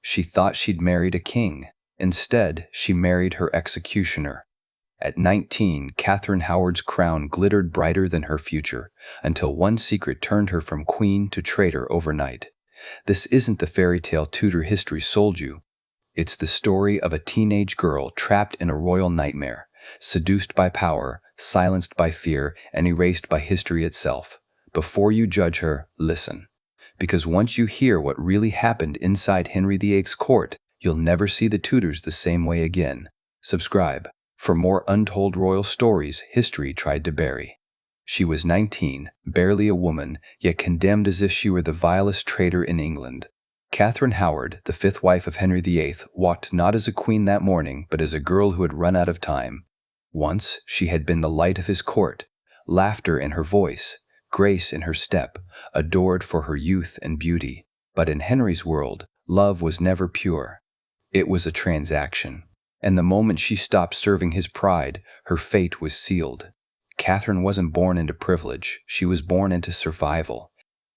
She thought she'd married a king. Instead, she married her executioner. At 19, Catherine Howard's crown glittered brighter than her future, until one secret turned her from queen to traitor overnight. This isn't the fairy tale Tudor history sold you. It's the story of a teenage girl trapped in a royal nightmare, seduced by power, silenced by fear, and erased by history itself. Before you judge her, listen. Because once you hear what really happened inside Henry VIII's court, you'll never see the Tudors the same way again. Subscribe for more untold royal stories history tried to bury. She was 19, barely a woman, yet condemned as if she were the vilest traitor in England. Catherine Howard, the fifth wife of Henry VIII, walked not as a queen that morning, but as a girl who had run out of time. Once, she had been the light of his court, laughter in her voice, grace in her step, adored for her youth and beauty. But in Henry's world, love was never pure. It was a transaction. And the moment she stopped serving his pride, her fate was sealed. Catherine wasn't born into privilege, she was born into survival.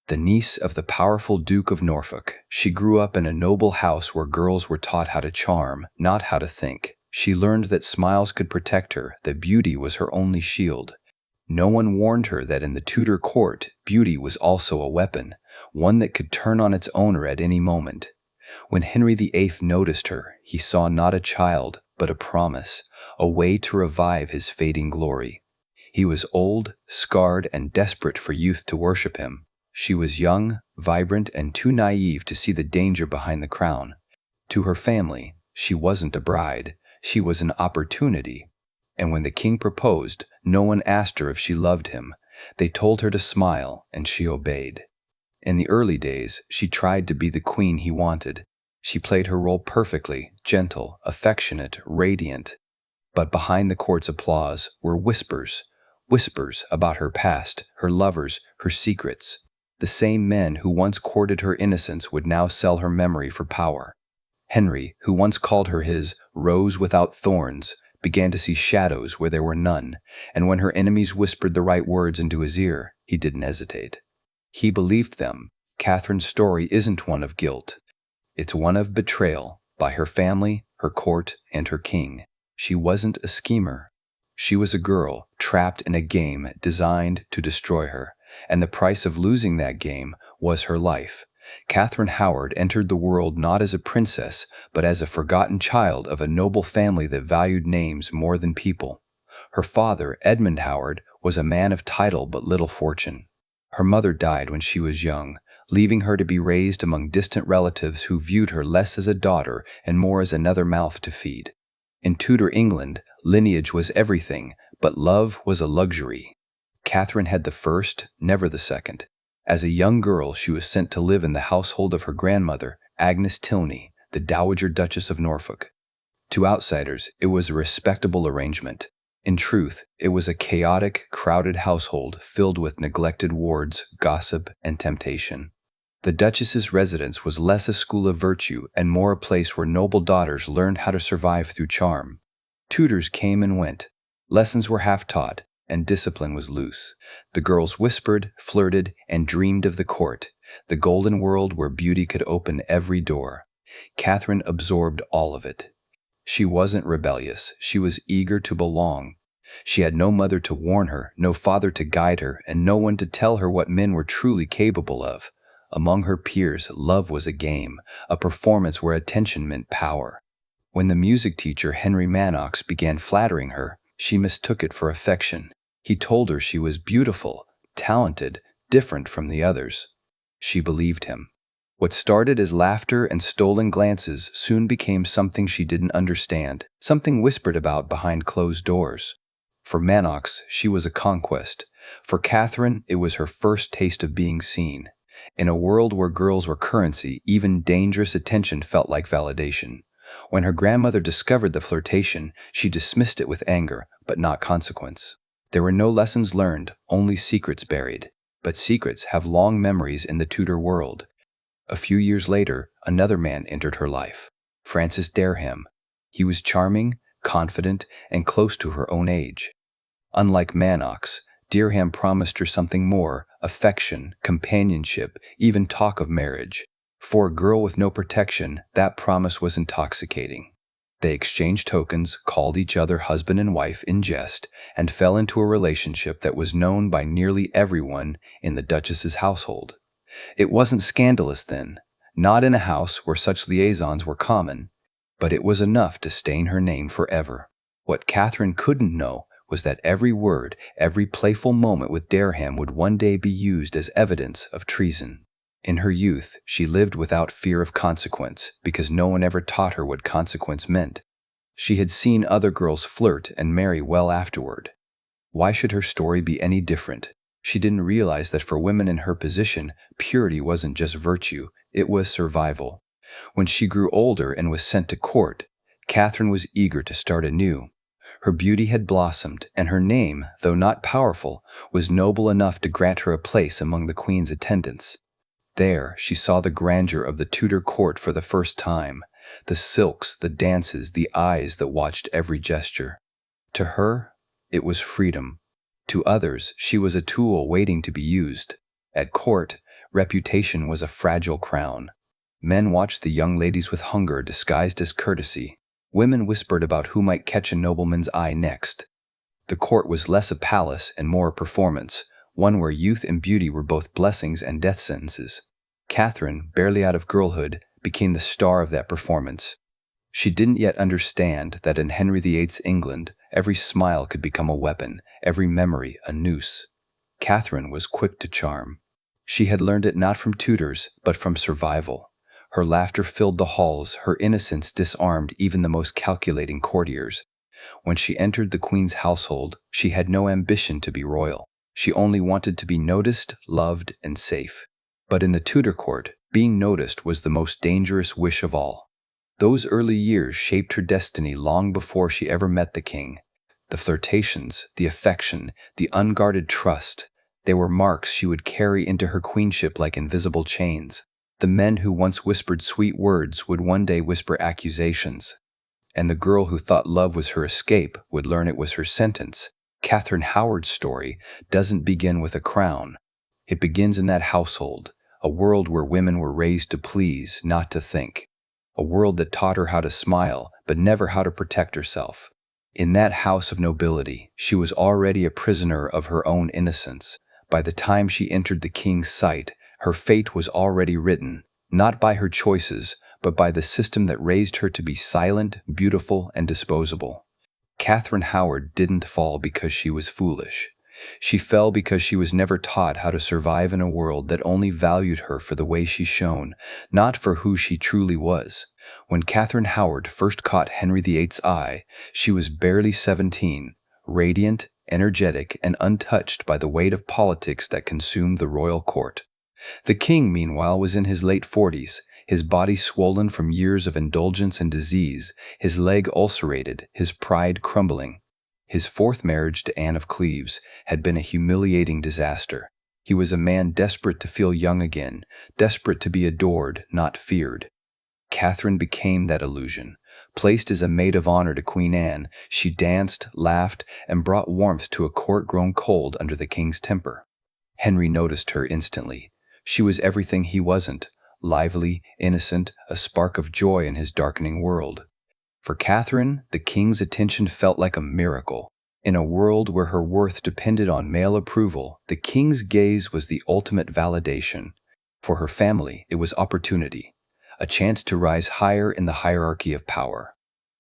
The niece of the powerful Duke of Norfolk, she grew up in a noble house where girls were taught how to charm, not how to think. She learned that smiles could protect her, that beauty was her only shield. No one warned her that in the Tudor court, beauty was also a weapon, one that could turn on its owner at any moment. When Henry VIII noticed her, he saw not a child, but a promise, a way to revive his fading glory. He was old, scarred, and desperate for youth to worship him. She was young, vibrant, and too naive to see the danger behind the crown. To her family, she wasn't a bride, she was an opportunity. And when the king proposed, no one asked her if she loved him. They told her to smile, and she obeyed. In the early days, she tried to be the queen he wanted. She played her role perfectly, gentle, affectionate, radiant. But behind the court's applause were whispers about her past, her lovers, her secrets. The same men who once courted her innocence would now sell her memory for power. Henry, who once called her his rose without thorns, began to see shadows where there were none, and when her enemies whispered the right words into his ear, he didn't hesitate. He believed them. Catherine's story isn't one of guilt. It's one of betrayal by her family, her court, and her king. She wasn't a schemer. She was a girl trapped in a game designed to destroy her, and the price of losing that game was her life. Catherine Howard entered the world not as a princess, but as a forgotten child of a noble family that valued names more than people. Her father, Edmund Howard, was a man of title but little fortune. Her mother died when she was young, leaving her to be raised among distant relatives who viewed her less as a daughter and more as another mouth to feed. In Tudor England, lineage was everything, but love was a luxury. Catherine had the first, never the second. As a young girl, she was sent to live in the household of her grandmother, Agnes Tilney, the Dowager Duchess of Norfolk. To outsiders, it was a respectable arrangement. In truth, it was a chaotic, crowded household filled with neglected wards, gossip, and temptation. The Duchess's residence was less a school of virtue and more a place where noble daughters learned how to survive through charm. Tutors came and went. Lessons were half-taught, and discipline was loose. The girls whispered, flirted, and dreamed of the court, the golden world where beauty could open every door. Catherine absorbed all of it. She wasn't rebellious, she was eager to belong. She had no mother to warn her, no father to guide her, and no one to tell her what men were truly capable of. Among her peers, love was a game, a performance where attention meant power. When the music teacher Henry Manox began flattering her, she mistook it for affection. He told her she was beautiful, talented, different from the others. She believed him. What started as laughter and stolen glances soon became something she didn't understand, something whispered about behind closed doors. For Manox, she was a conquest. For Catherine, it was her first taste of being seen. In a world where girls were currency, even dangerous attention felt like validation. When her grandmother discovered the flirtation, she dismissed it with anger, but not consequence. There were no lessons learned, only secrets buried. But secrets have long memories in the Tudor world. A few years later, another man entered her life, Francis Dereham. He was charming, confident, and close to her own age. Unlike Manox, Dereham promised her something more: affection, companionship, even talk of marriage. For a girl with no protection, that promise was intoxicating. They exchanged tokens, called each other husband and wife in jest, and fell into a relationship that was known by nearly everyone in the Duchess's household. It wasn't scandalous then, not in a house where such liaisons were common, but it was enough to stain her name forever. What Catherine couldn't know was that every word, every playful moment with Dereham would one day be used as evidence of treason. In her youth, she lived without fear of consequence because no one ever taught her what consequence meant. She had seen other girls flirt and marry well afterward. Why should her story be any different? She didn't realize that for women in her position, purity wasn't just virtue, it was survival. When she grew older and was sent to court, Catherine was eager to start anew. Her beauty had blossomed, and her name, though not powerful, was noble enough to grant her a place among the Queen's attendants. There, she saw the grandeur of the Tudor court for the first time, the silks, the dances, the eyes that watched every gesture. To her, it was freedom. To others, she was a tool waiting to be used. At court, reputation was a fragile crown. Men watched the young ladies with hunger disguised as courtesy. Women whispered about who might catch a nobleman's eye next. The court was less a palace and more a performance, one where youth and beauty were both blessings and death sentences. Catherine, barely out of girlhood, became the star of that performance. She didn't yet understand that in Henry VIII's England, every smile could become a weapon, every memory a noose. Catherine was quick to charm. She had learned it not from tutors, but from survival. Her laughter filled the halls, her innocence disarmed even the most calculating courtiers. When she entered the Queen's household, she had no ambition to be royal. She only wanted to be noticed, loved, and safe. But in the Tudor court, being noticed was the most dangerous wish of all. Those early years shaped her destiny long before she ever met the king. The flirtations, the affection, the unguarded trust, they were marks she would carry into her queenship like invisible chains. The men who once whispered sweet words would one day whisper accusations. And the girl who thought love was her escape would learn it was her sentence. Catherine Howard's story doesn't begin with a crown. It begins in that household, a world where women were raised to please, not to think. A world that taught her how to smile, but never how to protect herself. In that house of nobility, she was already a prisoner of her own innocence. By the time she entered the king's sight, her fate was already written, not by her choices, but by the system that raised her to be silent, beautiful, and disposable. Catherine Howard didn't fall because she was foolish. She fell because she was never taught how to survive in a world that only valued her for the way she shone, not for who she truly was. When Catherine Howard first caught Henry VIII's eye, she was barely 17, radiant, energetic, and untouched by the weight of politics that consumed the royal court. The king, meanwhile, was in his late 40s, his body swollen from years of indulgence and disease, his leg ulcerated, his pride crumbling. His fourth marriage to Anne of Cleves had been a humiliating disaster. He was a man desperate to feel young again, desperate to be adored, not feared. Catherine became that illusion. Placed as a maid of honor to Queen Anne, she danced, laughed, and brought warmth to a court grown cold under the king's temper. Henry noticed her instantly. She was everything he wasn't, lively, innocent, a spark of joy in his darkening world. For Catherine, the king's attention felt like a miracle. In a world where her worth depended on male approval, the king's gaze was the ultimate validation. For her family, it was opportunity, a chance to rise higher in the hierarchy of power.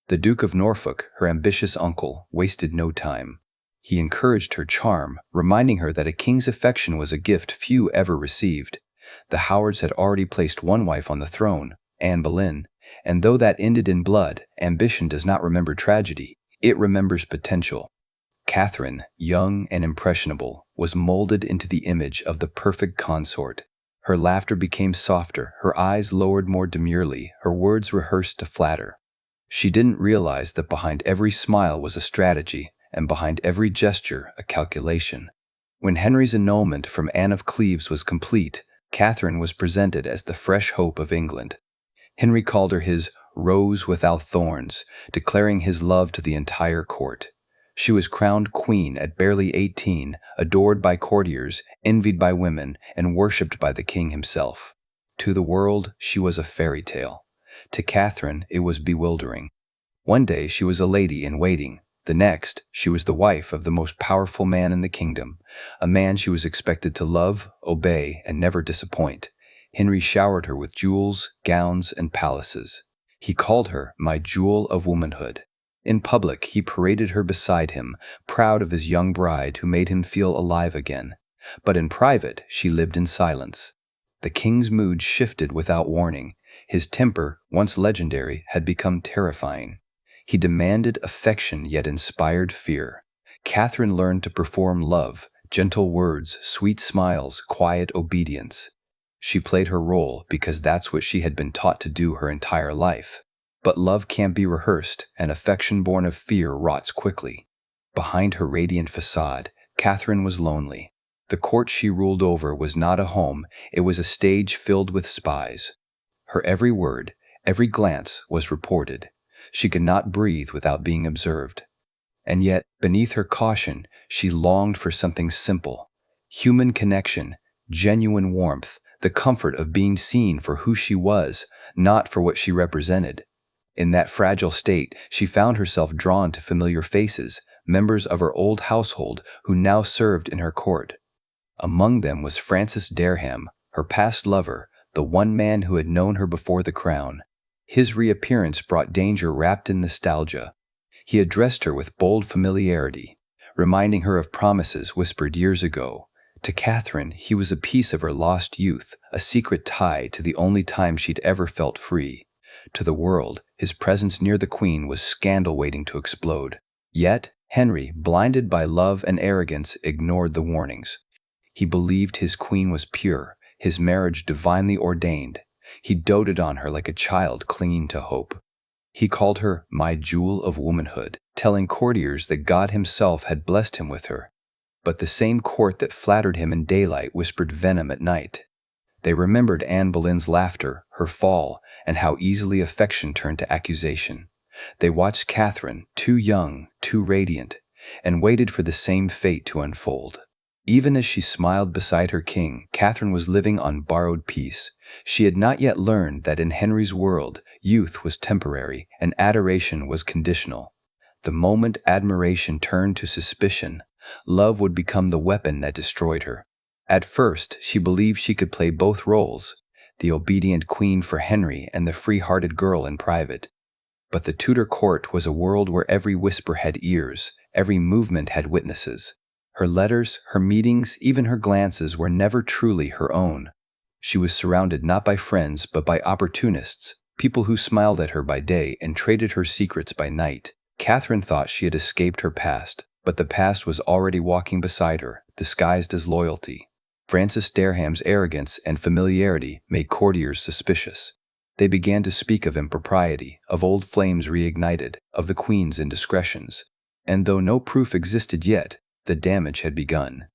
The Duke of Norfolk, her ambitious uncle, wasted no time. He encouraged her charm, reminding her that a king's affection was a gift few ever received. The Howards had already placed one wife on the throne, Anne Boleyn, and though that ended in blood, ambition does not remember tragedy, it remembers potential. Catherine, young and impressionable, was molded into the image of the perfect consort. Her laughter became softer, her eyes lowered more demurely, her words rehearsed to flatter. She didn't realize that behind every smile was a strategy, and behind every gesture a calculation. When Henry's annulment from Anne of Cleves was complete, Catherine was presented as the fresh hope of England. Henry called her his rose without thorns, declaring his love to the entire court. She was crowned queen at barely 18, adored by courtiers, envied by women, and worshipped by the king himself. To the world, she was a fairy tale. To Catherine, it was bewildering. One day she was a lady in waiting. The next, she was the wife of the most powerful man in the kingdom, a man she was expected to love, obey, and never disappoint. Henry showered her with jewels, gowns, and palaces. He called her my jewel of womanhood. In public, he paraded her beside him, proud of his young bride who made him feel alive again. But in private, she lived in silence. The king's mood shifted without warning. His temper, once legendary, had become terrifying. He demanded affection yet inspired fear. Catherine learned to perform love, gentle words, sweet smiles, quiet obedience. She played her role because that's what she had been taught to do her entire life. But love can't be rehearsed, and affection born of fear rots quickly. Behind her radiant facade, Catherine was lonely. The court she ruled over was not a home, it was a stage filled with spies. Her every word, every glance was reported. She could not breathe without being observed. And yet, beneath her caution, she longed for something simple. Human connection, genuine warmth, the comfort of being seen for who she was, not for what she represented. In that fragile state, she found herself drawn to familiar faces, members of her old household who now served in her court. Among them was Francis Dereham, her past lover, the one man who had known her before the crown. His reappearance brought danger wrapped in nostalgia. He addressed her with bold familiarity, reminding her of promises whispered years ago. To Catherine, he was a piece of her lost youth, a secret tie to the only time she'd ever felt free. To the world, his presence near the Queen was scandal waiting to explode. Yet, Henry, blinded by love and arrogance, ignored the warnings. He believed his Queen was pure, his marriage divinely ordained. He doted on her like a child clinging to hope. He called her my jewel of womanhood, telling courtiers that God himself had blessed him with her. But the same court that flattered him in daylight whispered venom at night. They remembered Anne Boleyn's laughter, her fall, and how easily affection turned to accusation. They watched Catherine, too young, too radiant, and waited for the same fate to unfold. Even as she smiled beside her king, Catherine was living on borrowed peace. She had not yet learned that in Henry's world, youth was temporary and adoration was conditional. The moment admiration turned to suspicion, love would become the weapon that destroyed her. At first, she believed she could play both roles, the obedient queen for Henry and the free-hearted girl in private. But the Tudor court was a world where every whisper had ears, every movement had witnesses. Her letters, her meetings, even her glances were never truly her own. She was surrounded not by friends but by opportunists, people who smiled at her by day and traded her secrets by night. Catherine thought she had escaped her past, but the past was already walking beside her, disguised as loyalty. Francis Dereham's arrogance and familiarity made courtiers suspicious. They began to speak of impropriety, of old flames reignited, of the Queen's indiscretions. And though no proof existed yet, the damage had begun.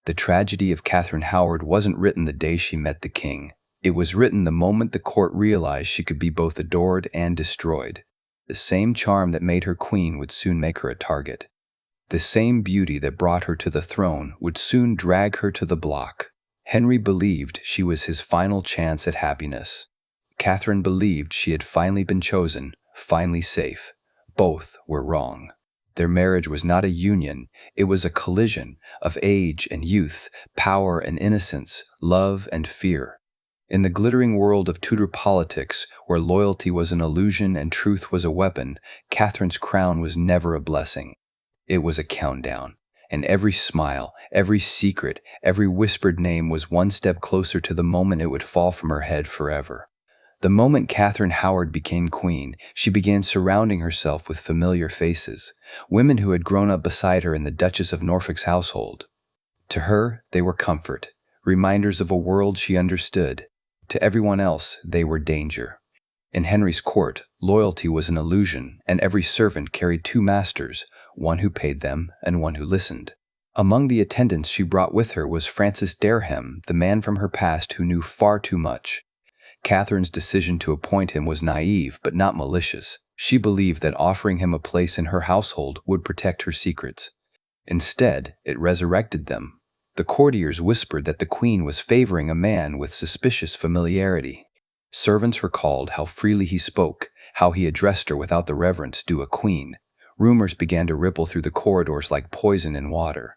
The tragedy of Catherine Howard wasn't written the day she met the king. It was written the moment the court realized she could be both adored and destroyed. The same charm that made her queen would soon make her a target. The same beauty that brought her to the throne would soon drag her to the block. Henry believed she was his final chance at happiness. Catherine believed she had finally been chosen, finally safe. Both were wrong. Their marriage was not a union, it was a collision of age and youth, power and innocence, love and fear. In the glittering world of Tudor politics, where loyalty was an illusion and truth was a weapon, Catherine's crown was never a blessing. It was a countdown, and every smile, every secret, every whispered name was one step closer to the moment it would fall from her head forever. The moment Catherine Howard became queen, she began surrounding herself with familiar faces, women who had grown up beside her in the Duchess of Norfolk's household. To her, they were comfort, reminders of a world she understood. To everyone else, they were danger. In Henry's court, loyalty was an illusion, and every servant carried two masters, one who paid them and one who listened. Among the attendants she brought with her was Francis Dereham, the man from her past who knew far too much. Catherine's decision to appoint him was naive but not malicious. She believed that offering him a place in her household would protect her secrets. Instead, it resurrected them. The courtiers whispered that the queen was favoring a man with suspicious familiarity. Servants recalled how freely he spoke, how he addressed her without the reverence due a queen. Rumors began to ripple through the corridors like poison in water.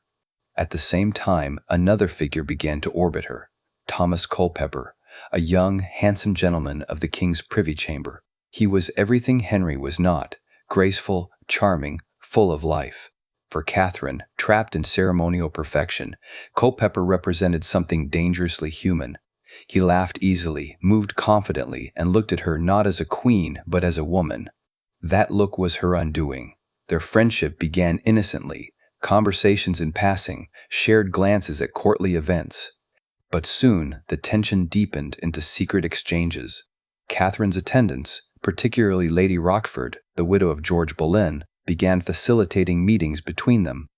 At the same time, another figure began to orbit her, Thomas Culpeper, a young, handsome gentleman of the king's privy chamber. He was everything Henry was not, graceful, charming, full of life. For Catherine, trapped in ceremonial perfection, Culpeper represented something dangerously human. He laughed easily, moved confidently, and looked at her not as a queen, but as a woman. That look was her undoing. Their friendship began innocently, conversations in passing, shared glances at courtly events. But soon, the tension deepened into secret exchanges. Catherine's attendants, particularly Lady Rochford, the widow of George Boleyn, began facilitating meetings between them.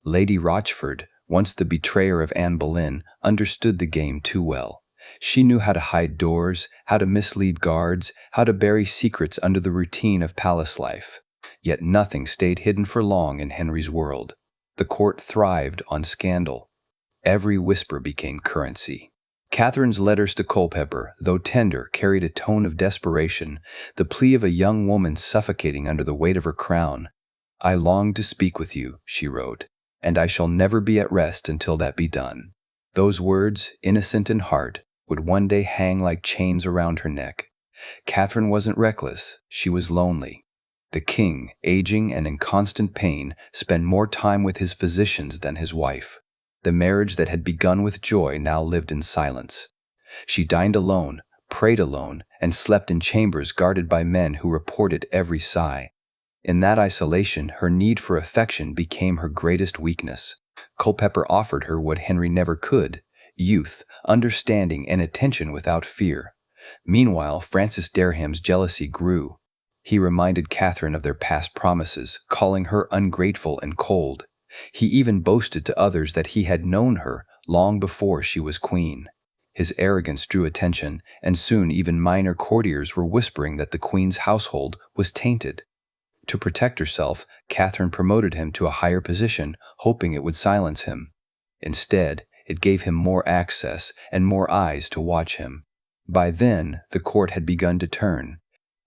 Lady Rochford, once the betrayer of Anne Boleyn, understood the game too well. She knew how to hide doors, how to mislead guards, how to bury secrets under the routine of palace life. Yet nothing stayed hidden for long in Henry's world. The court thrived on scandal. Every whisper became currency. Catherine's letters to Culpeper, though tender, carried a tone of desperation, the plea of a young woman suffocating under the weight of her crown. "I long to speak with you," she wrote, "and I shall never be at rest until that be done." Those words, innocent in heart, would one day hang like chains around her neck. Catherine wasn't reckless, she was lonely. The king, aging and in constant pain, spent more time with his physicians than his wife. The marriage that had begun with joy now lived in silence. She dined alone, prayed alone, and slept in chambers guarded by men who reported every sigh. In that isolation, her need for affection became her greatest weakness. Culpeper offered her what Henry never could: youth, understanding, and attention without fear. Meanwhile, Francis Derham's jealousy grew. He reminded Catherine of their past promises, calling her ungrateful and cold. He even boasted to others that he had known her long before she was queen. His arrogance drew attention, and soon even minor courtiers were whispering that the queen's household was tainted. To protect herself, Catherine promoted him to a higher position, hoping it would silence him. Instead, it gave him more access and more eyes to watch him. By then, the court had begun to turn.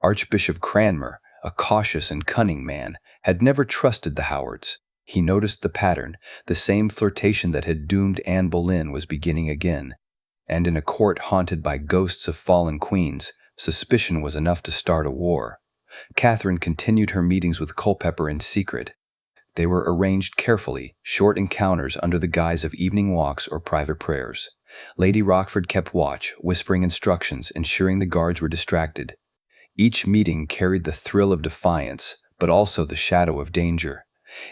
Archbishop Cranmer, a cautious and cunning man, had never trusted the Howards. He noticed the pattern. The same flirtation that had doomed Anne Boleyn was beginning again. And in a court haunted by ghosts of fallen queens, suspicion was enough to start a war. Catherine continued her meetings with Culpeper in secret. They were arranged carefully, short encounters under the guise of evening walks or private prayers. Lady Rochford kept watch, whispering instructions, ensuring the guards were distracted. Each meeting carried the thrill of defiance, but also the shadow of danger.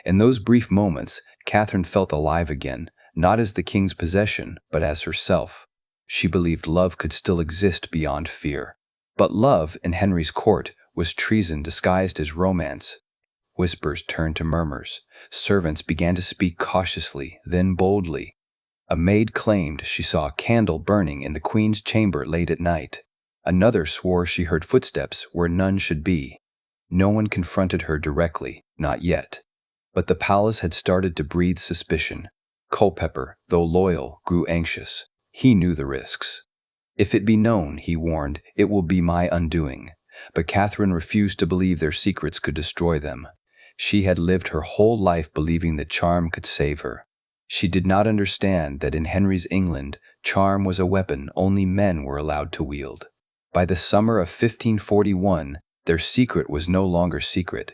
In those brief moments, Catherine felt alive again, not as the king's possession, but as herself. She believed love could still exist beyond fear. But love, in Henry's court, was treason disguised as romance. Whispers turned to murmurs. Servants began to speak cautiously, then boldly. A maid claimed she saw a candle burning in the queen's chamber late at night. Another swore she heard footsteps where none should be. No one confronted her directly, not yet. But the palace had started to breathe suspicion. Culpeper, though loyal, grew anxious. He knew the risks. "If it be known," he warned, "it will be my undoing." But Catherine refused to believe their secrets could destroy them. She had lived her whole life believing that charm could save her. She did not understand that in Henry's England, charm was a weapon only men were allowed to wield. By the summer of 1541, their secret was no longer secret.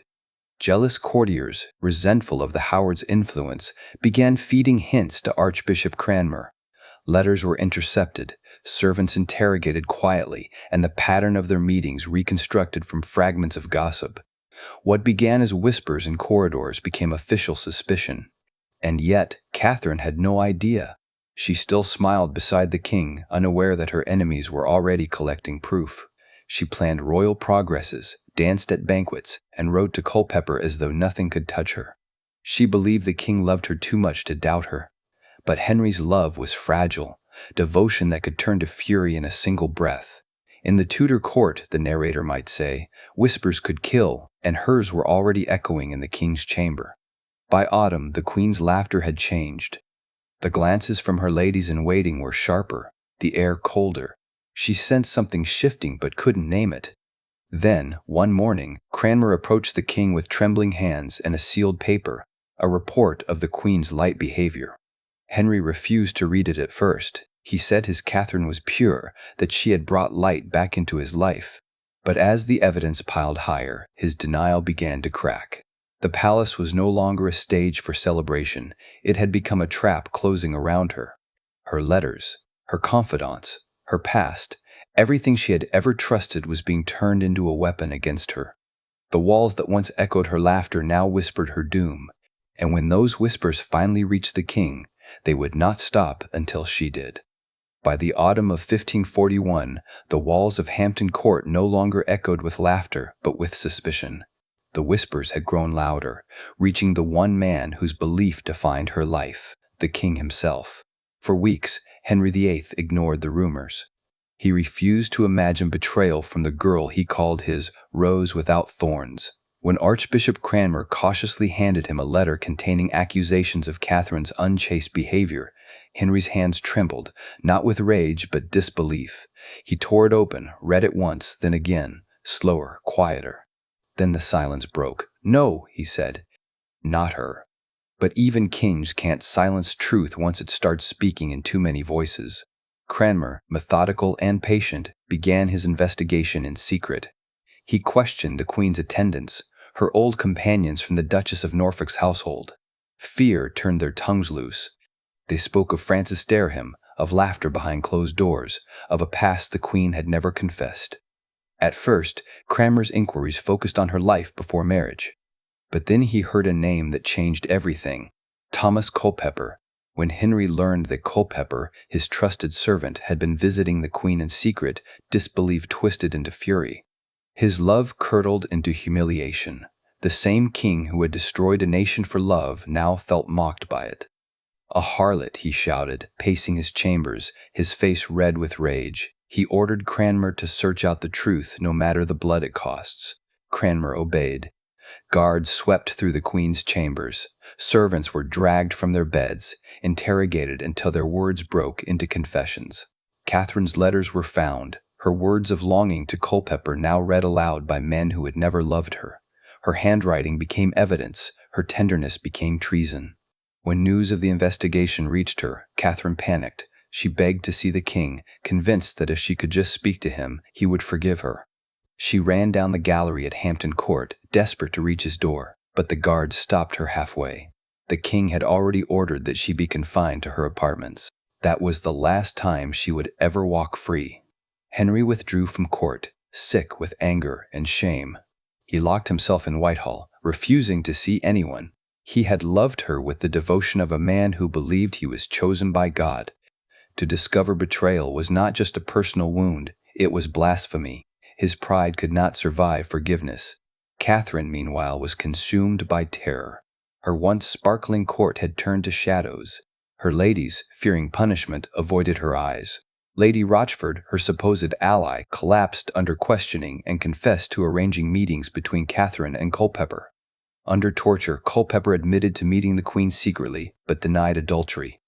Jealous courtiers, resentful of the Howards' influence, began feeding hints to Archbishop Cranmer. Letters were intercepted, servants interrogated quietly, and the pattern of their meetings reconstructed from fragments of gossip. What began as whispers in corridors became official suspicion. And yet, Catherine had no idea. She still smiled beside the king, unaware that her enemies were already collecting proof. She planned royal progresses, danced at banquets, and wrote to Culpeper as though nothing could touch her. She believed the king loved her too much to doubt her. But Henry's love was fragile, devotion that could turn to fury in a single breath. In the Tudor court, the narrator might say, whispers could kill, and hers were already echoing in the king's chamber. By autumn, the queen's laughter had changed. The glances from her ladies-in-waiting were sharper, the air colder. She sensed something shifting but couldn't name it. Then, one morning, Cranmer approached the king with trembling hands and a sealed paper, a report of the queen's light behavior. Henry refused to read it at first. He said his Catherine was pure, that she had brought light back into his life. But as the evidence piled higher, his denial began to crack. The palace was no longer a stage for celebration. It had become a trap closing around her. Her letters, her confidants, her past, everything she had ever trusted was being turned into a weapon against her. The walls that once echoed her laughter now whispered her doom, and when those whispers finally reached the king, they would not stop until she did. By the autumn of 1541, the walls of Hampton Court no longer echoed with laughter, but with suspicion. The whispers had grown louder, reaching the one man whose belief defined her life, the king himself. For weeks, Henry VIII ignored the rumors. He refused to imagine betrayal from the girl he called his rose without thorns. When Archbishop Cranmer cautiously handed him a letter containing accusations of Catherine's unchaste behavior, Henry's hands trembled, not with rage but disbelief. He tore it open, read it once, then again, slower, quieter. Then the silence broke. "No," he said, "not her." But even kings can't silence truth once it starts speaking in too many voices. Cranmer, methodical and patient, began his investigation in secret. He questioned the Queen's attendants, her old companions from the Duchess of Norfolk's household. Fear turned their tongues loose. They spoke of Francis Dereham, of laughter behind closed doors, of a past the Queen had never confessed. At first, Cranmer's inquiries focused on her life before marriage. But then he heard a name that changed everything: Thomas Culpeper. When Henry learned that Culpeper, his trusted servant, had been visiting the Queen in secret, disbelief twisted into fury. His love curdled into humiliation. The same king who had destroyed a nation for love now felt mocked by it. "A harlot," he shouted, pacing his chambers, his face red with rage. He ordered Cranmer to search out the truth, no matter the blood it costs. Cranmer obeyed. Guards swept through the Queen's chambers. Servants were dragged from their beds, interrogated until their words broke into confessions. Catherine's letters were found, her words of longing to Culpeper now read aloud by men who had never loved her. Her handwriting became evidence, her tenderness became treason. When news of the investigation reached her, Catherine panicked. She begged to see the king, convinced that if she could just speak to him, he would forgive her. She ran down the gallery at Hampton Court, desperate to reach his door, but the guards stopped her halfway. The king had already ordered that she be confined to her apartments. That was the last time she would ever walk free. Henry withdrew from court, sick with anger and shame. He locked himself in Whitehall, refusing to see anyone. He had loved her with the devotion of a man who believed he was chosen by God. To discover betrayal was not just a personal wound, it was blasphemy. His pride could not survive forgiveness. Catherine, meanwhile, was consumed by terror. Her once sparkling court had turned to shadows. Her ladies, fearing punishment, avoided her eyes. Lady Rochford, her supposed ally, collapsed under questioning and confessed to arranging meetings between Catherine and Culpeper. Under torture, Culpeper admitted to meeting the Queen secretly, but denied adultery.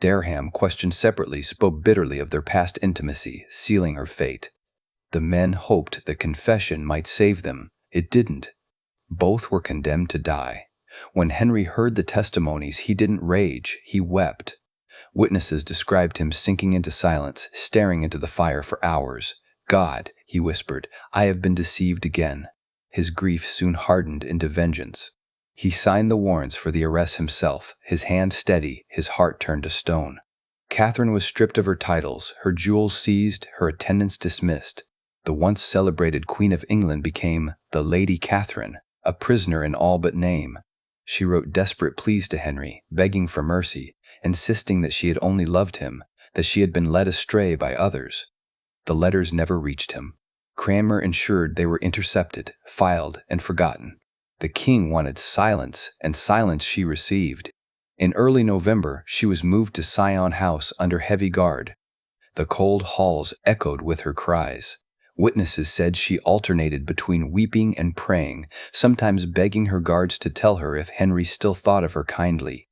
Dereham, questioned separately, spoke bitterly of their past intimacy, sealing her fate. The men hoped that confession might save them. It didn't. Both were condemned to die. When Henry heard the testimonies, he didn't rage, he wept. Witnesses described him sinking into silence, staring into the fire for hours. "God," he whispered, "I have been deceived again." His grief soon hardened into vengeance. He signed the warrants for the arrests himself, his hand steady, his heart turned to stone. Catherine was stripped of her titles, her jewels seized, her attendants dismissed. The once celebrated Queen of England became the Lady Catherine, a prisoner in all but name. She wrote desperate pleas to Henry, begging for mercy, insisting that she had only loved him, that she had been led astray by others. The letters never reached him. Cranmer ensured they were intercepted, filed, and forgotten. The king wanted silence, and silence she received. In early November, she was moved to Sion House under heavy guard. The cold halls echoed with her cries. Witnesses said she alternated between weeping and praying, sometimes begging her guards to tell her if Henry still thought of her kindly.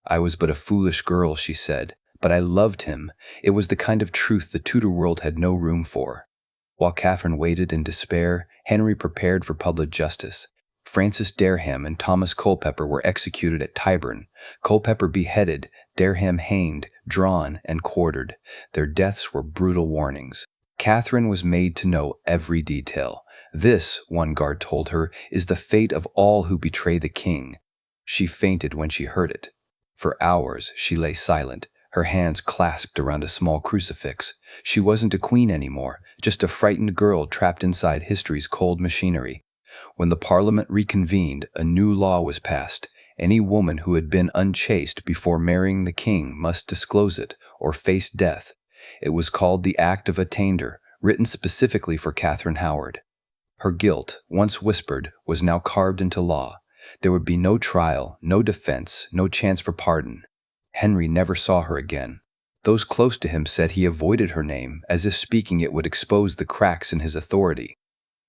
"I was but a foolish girl," she said, "but I loved him." It was the kind of truth the Tudor world had no room for. While Catherine waited in despair, Henry prepared for public justice. Francis Dereham and Thomas Culpeper were executed at Tyburn. Culpeper beheaded, Dereham hanged, drawn, and quartered. Their deaths were brutal warnings. Catherine was made to know every detail. "This," one guard told her, "is the fate of all who betray the king." She fainted when she heard it. For hours she lay silent, her hands clasped around a small crucifix. She wasn't a queen anymore, just a frightened girl trapped inside history's cold machinery. When the Parliament reconvened, a new law was passed. Any woman who had been unchaste before marrying the king must disclose it or face death. It was called the Act of Attainder, written specifically for Catherine Howard. Her guilt, once whispered, was now carved into law. There would be no trial, no defense, no chance for pardon. Henry never saw her again. Those close to him said he avoided her name, as if speaking it would expose the cracks in his authority.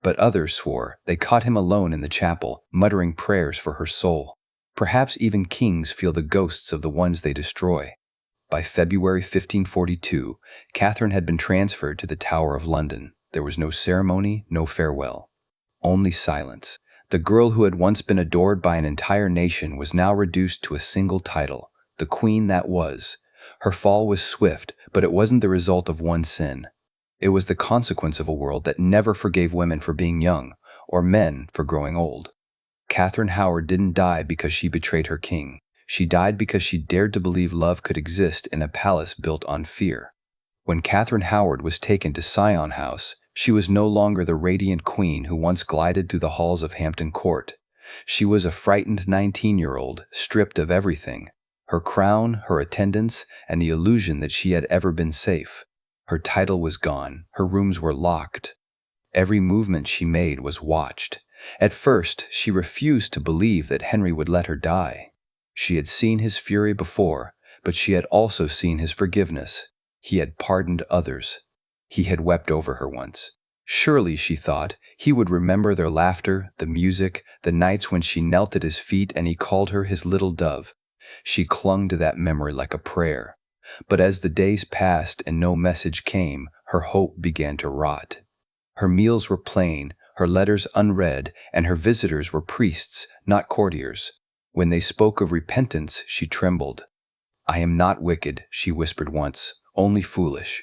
But others swore they caught him alone in the chapel, muttering prayers for her soul. Perhaps even kings feel the ghosts of the ones they destroy. By February 1542, Catherine had been transferred to the Tower of London. There was no ceremony, no farewell. Only silence. The girl who had once been adored by an entire nation was now reduced to a single title, the Queen that was. Her fall was swift, but it wasn't the result of one sin. It was the consequence of a world that never forgave women for being young, or men for growing old. Catherine Howard didn't die because she betrayed her king. She died because she dared to believe love could exist in a palace built on fear. When Catherine Howard was taken to Sion House, she was no longer the radiant queen who once glided through the halls of Hampton Court. She was a frightened 19-year-old, stripped of everything: her crown, her attendants, and the illusion that she had ever been safe. Her title was gone, her rooms were locked. Every movement she made was watched. At first, she refused to believe that Henry would let her die. She had seen his fury before, but she had also seen his forgiveness. He had pardoned others. He had wept over her once. Surely, she thought, he would remember their laughter, the music, the nights when she knelt at his feet and he called her his little dove. She clung to that memory like a prayer. But as the days passed and no message came, her hope began to rot. Her meals were plain, her letters unread, and her visitors were priests, not courtiers. When they spoke of repentance, she trembled. "I am not wicked," she whispered once, "only foolish."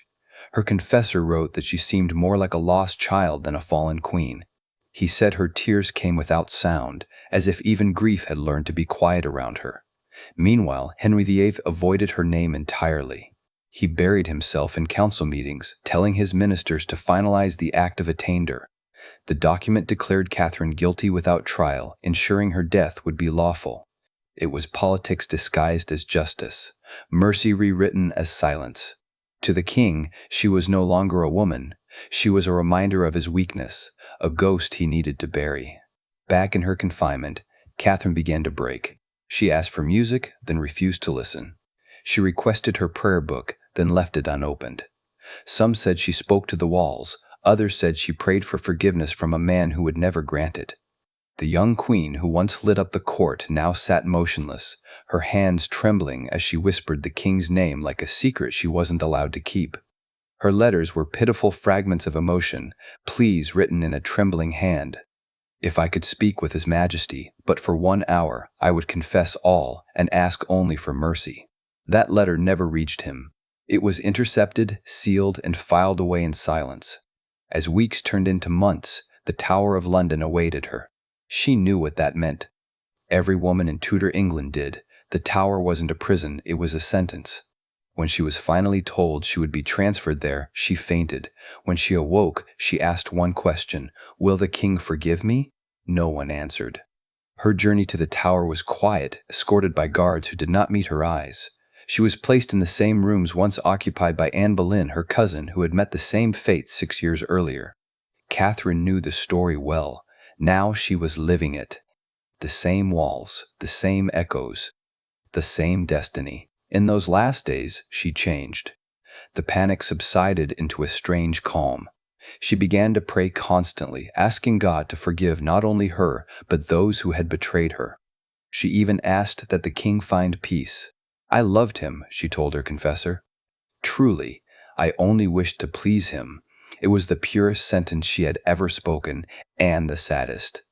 Her confessor wrote that she seemed more like a lost child than a fallen queen. He said her tears came without sound, as if even grief had learned to be quiet around her. Meanwhile, Henry VIII avoided her name entirely. He buried himself in council meetings, telling his ministers to finalize the Act of Attainder. The document declared Catherine guilty without trial, ensuring her death would be lawful. It was politics disguised as justice, mercy rewritten as silence. To the king, she was no longer a woman. She was a reminder of his weakness, a ghost he needed to bury. Back in her confinement, Catherine began to break. She asked for music, then refused to listen. She requested her prayer book, then left it unopened. Some said she spoke to the walls. Others said she prayed for forgiveness from a man who would never grant it. The young queen who once lit up the court now sat motionless, her hands trembling as she whispered the king's name like a secret she wasn't allowed to keep. Her letters were pitiful fragments of emotion, pleas written in a trembling hand. "If I could speak with His Majesty, but for 1 hour, I would confess all and ask only for mercy." That letter never reached him. It was intercepted, sealed, and filed away in silence. As weeks turned into months, the Tower of London awaited her. She knew what that meant. Every woman in Tudor England did. The Tower wasn't a prison, it was a sentence. When she was finally told she would be transferred there, she fainted. When she awoke, she asked one question: "Will the king forgive me?" No one answered. Her journey to the Tower was quiet, escorted by guards who did not meet her eyes. She was placed in the same rooms once occupied by Anne Boleyn, her cousin, who had met the same fate 6 years earlier. Catherine knew the story well. Now she was living it. The same walls, the same echoes, the same destiny. In those last days, she changed. The panic subsided into a strange calm. She began to pray constantly, asking God to forgive not only her, but those who had betrayed her. She even asked that the king find peace. I loved him, she told her confessor. Truly, I only wished to please him. It was the purest sentence she had ever spoken, and the saddest.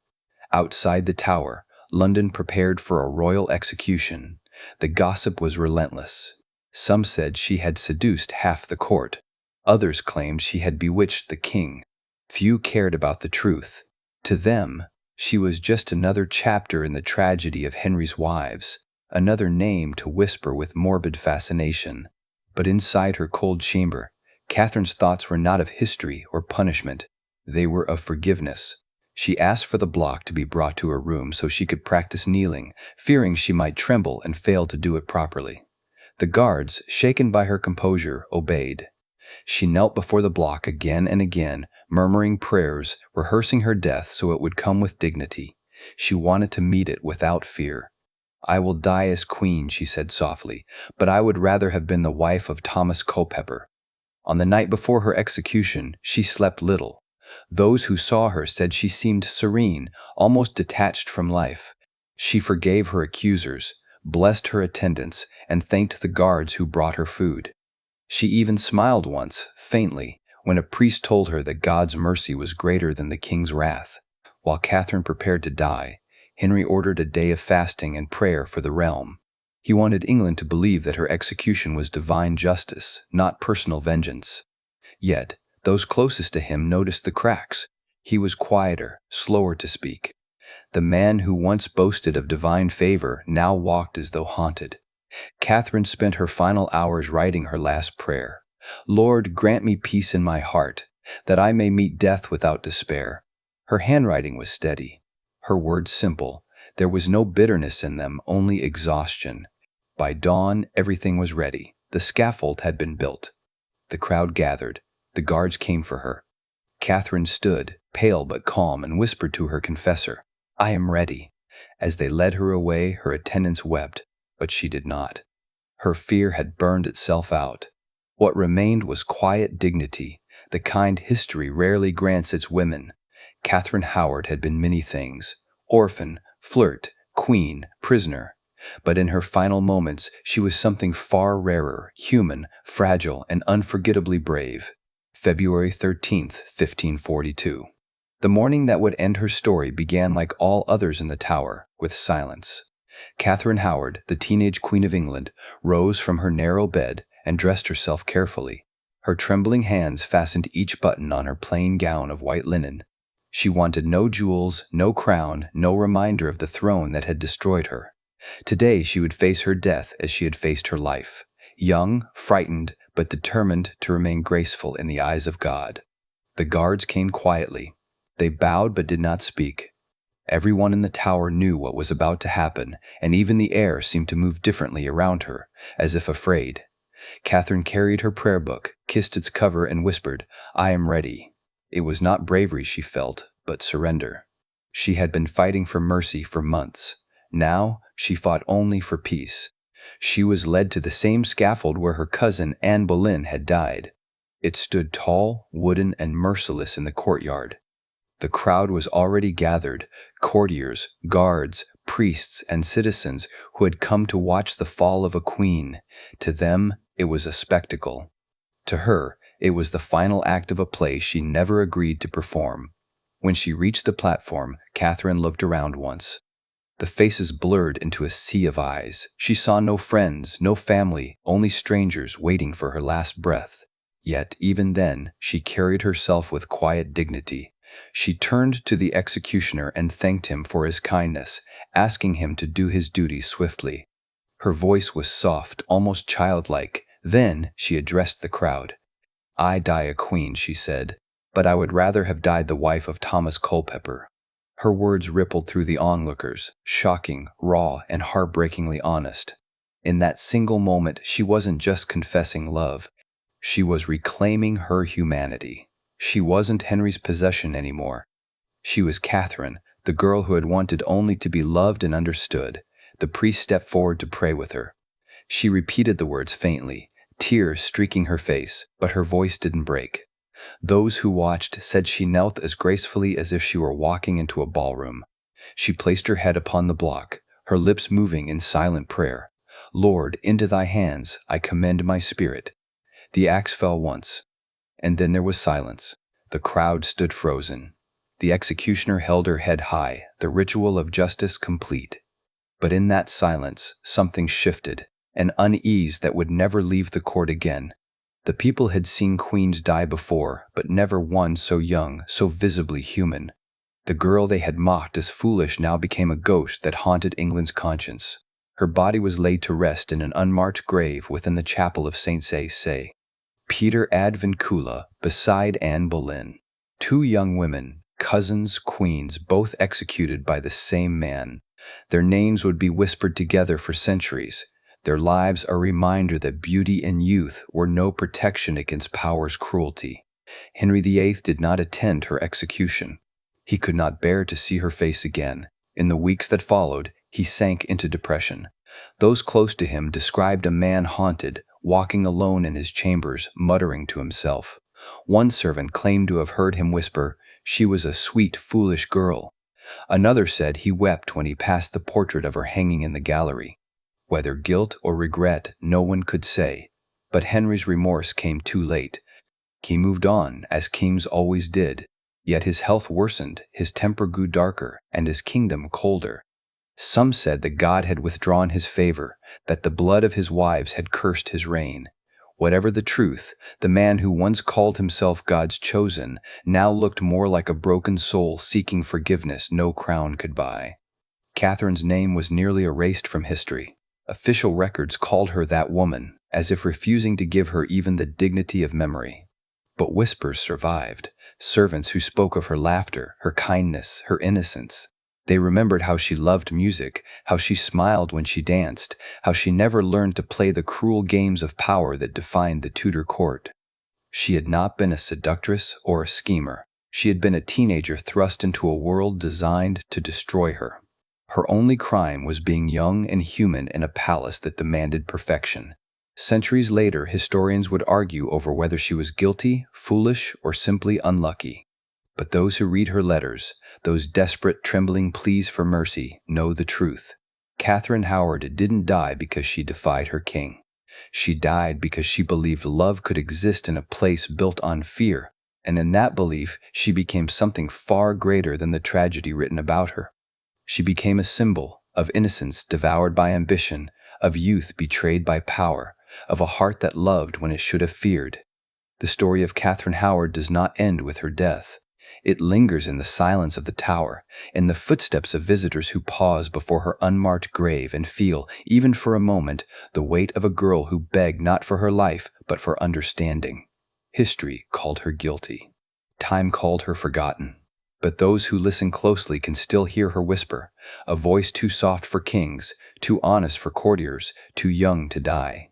Outside the tower, London prepared for a royal execution. The gossip was relentless. Some said she had seduced half the court. Others claimed she had bewitched the king. Few cared about the truth. To them, she was just another chapter in the tragedy of Henry's wives, another name to whisper with morbid fascination. But inside her cold chamber, Catherine's thoughts were not of history or punishment. They were of forgiveness. She asked for the block to be brought to her room so she could practice kneeling, fearing she might tremble and fail to do it properly. The guards, shaken by her composure, obeyed. She knelt before the block again and again, murmuring prayers, rehearsing her death so it would come with dignity. She wanted to meet it without fear. I will die as queen, she said softly, but I would rather have been the wife of Thomas Culpeper. On the night before her execution, she slept little. Those who saw her said she seemed serene, almost detached from life. She forgave her accusers, blessed her attendants, and thanked the guards who brought her food. She even smiled once, faintly, when a priest told her that God's mercy was greater than the king's wrath. While Catherine prepared to die, Henry ordered a day of fasting and prayer for the realm. He wanted England to believe that her execution was divine justice, not personal vengeance. Yet, those closest to him noticed the cracks. He was quieter, slower to speak. The man who once boasted of divine favor now walked as though haunted. Catherine spent her final hours writing her last prayer. Lord, grant me peace in my heart, that I may meet death without despair. Her handwriting was steady, her words simple. There was no bitterness in them, only exhaustion. By dawn, everything was ready. The scaffold had been built. The crowd gathered. The guards came for her. Catherine stood, pale but calm, and whispered to her confessor, I am ready. As they led her away, her attendants wept, but she did not. Her fear had burned itself out. What remained was quiet dignity, the kind history rarely grants its women. Catherine Howard had been many things: orphan, flirt, queen, prisoner. But in her final moments, she was something far rarer, human, fragile, and unforgettably brave. February 13th, 1542. The morning that would end her story began like all others in the Tower, with silence. Catherine Howard, the teenage Queen of England, rose from her narrow bed and dressed herself carefully. Her trembling hands fastened each button on her plain gown of white linen. She wanted no jewels, no crown, no reminder of the throne that had destroyed her. Today she would face her death as she had faced her life, young, frightened, but determined to remain graceful in the eyes of God. The guards came quietly. They bowed but did not speak. Everyone in the tower knew what was about to happen, and even the air seemed to move differently around her, as if afraid. Catherine carried her prayer book, kissed its cover, and whispered, I am ready. It was not bravery she felt, but surrender. She had been fighting for mercy for months. Now she fought only for peace. She was led to the same scaffold where her cousin Anne Boleyn had died. It stood tall, wooden, and merciless in the courtyard. The crowd was already gathered, courtiers, guards, priests, and citizens who had come to watch the fall of a queen. To them, it was a spectacle. To her, it was the final act of a play she never agreed to perform. When she reached the platform, Catherine looked around once. The faces blurred into a sea of eyes. She saw no friends, no family, only strangers waiting for her last breath. Yet, even then, she carried herself with quiet dignity. She turned to the executioner and thanked him for his kindness, asking him to do his duty swiftly. Her voice was soft, almost childlike. Then she addressed the crowd. I die a queen, she said, but I would rather have died the wife of Thomas Culpeper. Her words rippled through the onlookers, shocking, raw, and heartbreakingly honest. In that single moment, she wasn't just confessing love. She was reclaiming her humanity. She wasn't Henry's possession anymore. She was Catherine, the girl who had wanted only to be loved and understood. The priest stepped forward to pray with her. She repeated the words faintly, tears streaking her face, but her voice didn't break. Those who watched said she knelt as gracefully as if she were walking into a ballroom. She placed her head upon the block, her lips moving in silent prayer. "Lord, into thy hands I commend my spirit." The axe fell once, and then there was silence. The crowd stood frozen. The executioner held her head high, the ritual of justice complete. But in that silence, something shifted, an unease that would never leave the court again. The people had seen queens die before, but never one so young, so visibly human. The girl they had mocked as foolish now became a ghost that haunted England's conscience. Her body was laid to rest in an unmarked grave within the chapel of St. Say, Peter ad Vincula, beside Anne Boleyn. Two young women, cousins, queens, both executed by the same man. Their names would be whispered together for centuries. Their lives a reminder that beauty and youth were no protection against power's cruelty. Henry VIII did not attend her execution. He could not bear to see her face again. In the weeks that followed, he sank into depression. Those close to him described a man haunted, walking alone in his chambers, muttering to himself. One servant claimed to have heard him whisper, "She was a sweet, foolish girl." Another said he wept when he passed the portrait of her hanging in the gallery. Whether guilt or regret, no one could say. But Henry's remorse came too late. He moved on, as kings always did. Yet his health worsened, his temper grew darker, and his kingdom colder. Some said that God had withdrawn his favor, that the blood of his wives had cursed his reign. Whatever the truth, the man who once called himself God's chosen now looked more like a broken soul seeking forgiveness no crown could buy. Catherine's name was nearly erased from history. Official records called her that woman, as if refusing to give her even the dignity of memory. But whispers survived, servants who spoke of her laughter, her kindness, her innocence. They remembered how she loved music, how she smiled when she danced, how she never learned to play the cruel games of power that defined the Tudor court. She had not been a seductress or a schemer. She had been a teenager thrust into a world designed to destroy her. Her only crime was being young and human in a palace that demanded perfection. Centuries later, historians would argue over whether she was guilty, foolish, or simply unlucky. But those who read her letters, those desperate, trembling pleas for mercy, know the truth. Catherine Howard didn't die because she defied her king. She died because she believed love could exist in a place built on fear, and in that belief, she became something far greater than the tragedy written about her. She became a symbol of innocence devoured by ambition, of youth betrayed by power, of a heart that loved when it should have feared. The story of Catherine Howard does not end with her death. It lingers in the silence of the tower, in the footsteps of visitors who pause before her unmarked grave and feel, even for a moment, the weight of a girl who begged not for her life, but for understanding. History called her guilty. Time called her forgotten. But those who listen closely can still hear her whisper, a voice too soft for kings, too honest for courtiers, too young to die.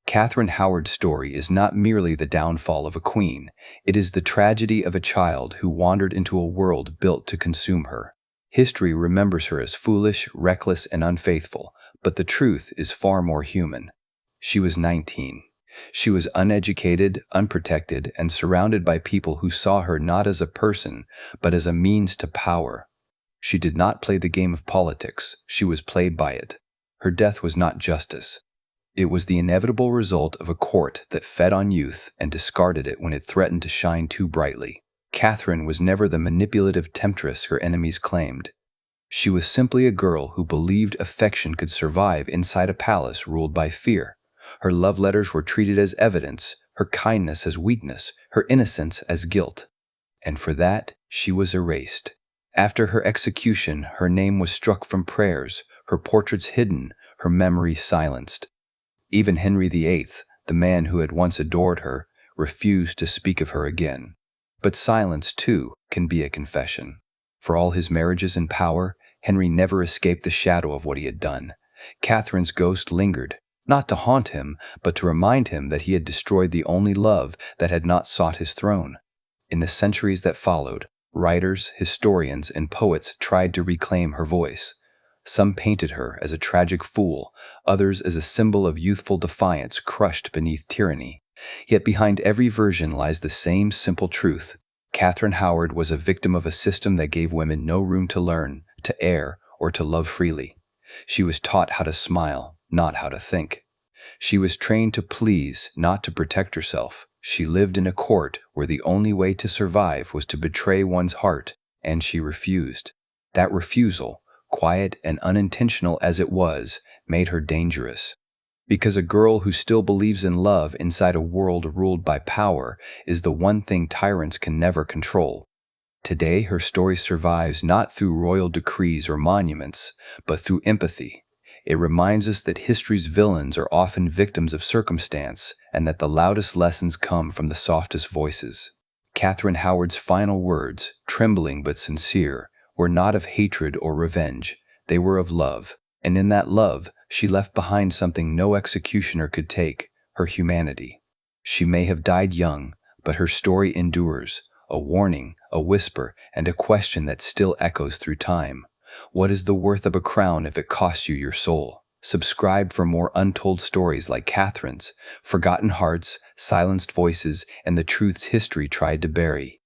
Catherine Howard's story is not merely the downfall of a queen, it is the tragedy of a child who wandered into a world built to consume her. History remembers her as foolish, reckless, and unfaithful, but the truth is far more human. She was 19. She was uneducated, unprotected, and surrounded by people who saw her not as a person, but as a means to power. She did not play the game of politics, she was played by it. Her death was not justice. It was the inevitable result of a court that fed on youth and discarded it when it threatened to shine too brightly. Catherine was never the manipulative temptress her enemies claimed. She was simply a girl who believed affection could survive inside a palace ruled by fear. Her love letters were treated as evidence, her kindness as weakness, her innocence as guilt. And for that, she was erased. After her execution, her name was struck from prayers, her portraits hidden, her memory silenced. Even Henry VIII, the man who had once adored her, refused to speak of her again. But silence, too, can be a confession. For all his marriages and power, Henry never escaped the shadow of what he had done. Catherine's ghost lingered, not to haunt him, but to remind him that he had destroyed the only love that had not sought his throne. In the centuries that followed, writers, historians, and poets tried to reclaim her voice. Some painted her as a tragic fool, others as a symbol of youthful defiance crushed beneath tyranny. Yet behind every version lies the same simple truth. Catherine Howard was a victim of a system that gave women no room to learn, to err, or to love freely. She was taught how to smile, not how to think. She was trained to please, not to protect herself. She lived in a court where the only way to survive was to betray one's heart, and she refused. That refusal, quiet and unintentional as it was, made her dangerous. Because a girl who still believes in love inside a world ruled by power is the one thing tyrants can never control. Today, her story survives not through royal decrees or monuments, but through empathy. It reminds us that history's villains are often victims of circumstance and that the loudest lessons come from the softest voices. Catherine Howard's final words, trembling but sincere, were not of hatred or revenge. They were of love, and in that love, she left behind something no executioner could take: her humanity. She may have died young, but her story endures, a warning, a whisper, and a question that still echoes through time. What is the worth of a crown if it costs you your soul? Subscribe for more untold stories like Catherine's, forgotten hearts, silenced voices, and the truths history tried to bury.